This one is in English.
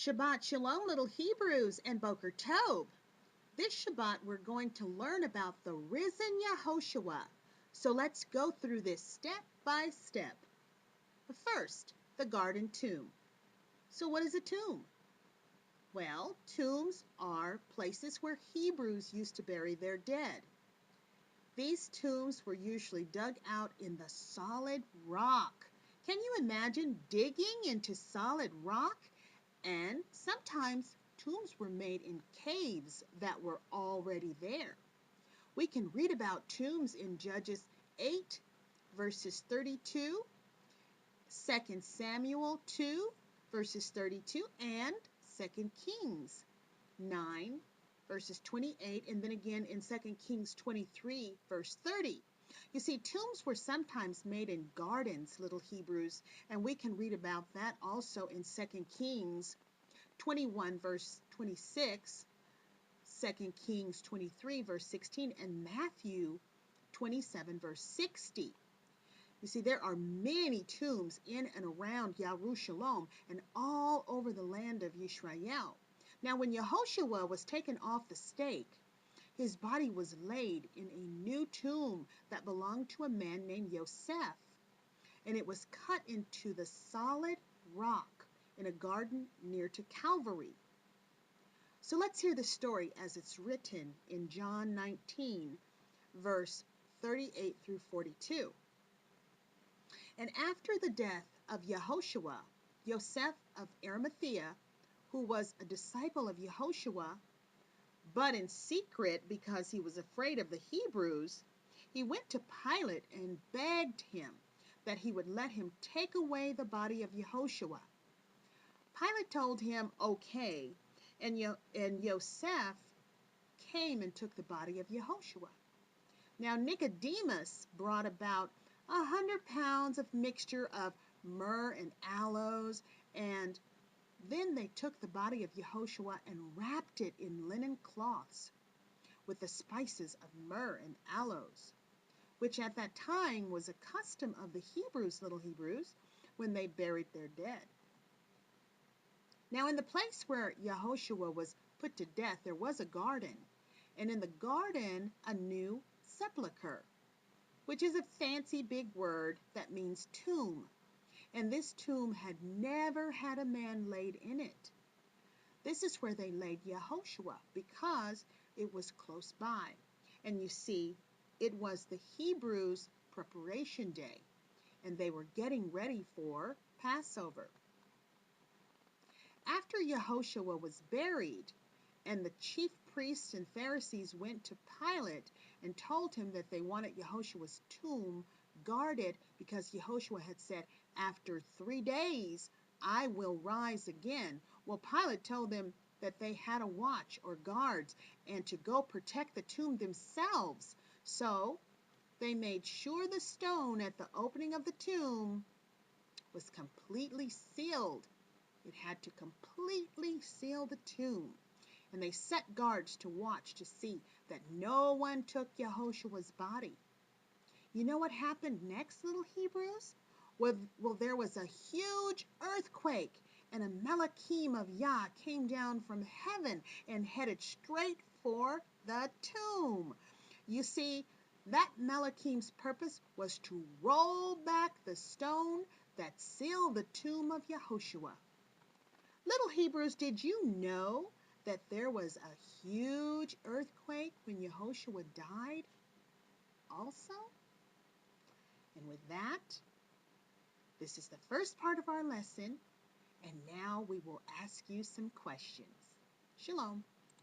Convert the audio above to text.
Shabbat Shalom, little Hebrews, and Boker Tov. This Shabbat, we're going to learn about the risen Yahoshua. So let's go through this step by step. First, the garden tomb. So what is a tomb? Well, tombs are places where Hebrews used to bury their dead. These tombs were usually dug out in the solid rock. Can you imagine digging into solid rock? And sometimes tombs were made in caves that were already there. We can read about tombs in Judges 8, verses 32, 2 Samuel 2, verses 32, and 2 Kings 9, verses 28, and then again in 2 Kings 23, verse 30. You see, tombs were sometimes made in gardens, little Hebrews, and we can read about that also in 2 Kings 21, verse 26, 2 Kings 23, verse 16, and Matthew 27, verse 60. You see, there are many tombs in and around Yahushua and all over the land of Yisrael. Now, when Yahoshua was taken off the stake, his body was laid in a new tomb that belonged to a man named Yosef, and it was cut into the solid rock in a garden near to Calvary. So let's hear the story as it's written in John 19, verse 38 through 42. And after the death of Yahoshua, Yosef of Arimathea, who was a disciple of Yahoshua, but in secret because he was afraid of the Hebrews, he went to Pilate and begged him that he would let him take away the body of Yahoshua. Pilate told him, okay, and Yosef came and took the body of Yahoshua. Now Nicodemus brought about 100 pounds of mixture of myrrh and aloes, and then they took the body of Yahoshua and wrapped it in linen cloths with the spices of myrrh and aloes, which at that time was a custom of the Hebrews, little Hebrews, when they buried their dead. Now in the place where Yahoshua was put to death, there was a garden, and in the garden a new sepulchre, which is a fancy big word that means tomb. And this tomb had never had a man laid in it. This is where they laid Yahoshua because it was close by. And you see, it was the Hebrews' preparation day, and they were getting ready for Passover. After Yahoshua was buried, and the chief priests and Pharisees went to Pilate and told him that they wanted Yahoshua's tomb guarded because Yahoshua had said, after 3 days, I will rise again. Well, Pilate told them that they had a watch or guards and to go protect the tomb themselves. So they made sure the stone at the opening of the tomb was completely sealed. It had to completely seal the tomb. And they set guards to watch to see that no one took Yahoshua's body. You know what happened next, little Hebrews? Well, there was a huge earthquake, and a Malachim of Yah came down from heaven and headed straight for the tomb. You see, that Malachim's purpose was to roll back the stone that sealed the tomb of Yahoshua. Little Hebrews, did you know that there was a huge earthquake when Yahoshua died also? And with that, this is the first part of our lesson, and now we will ask you some questions. Shalom.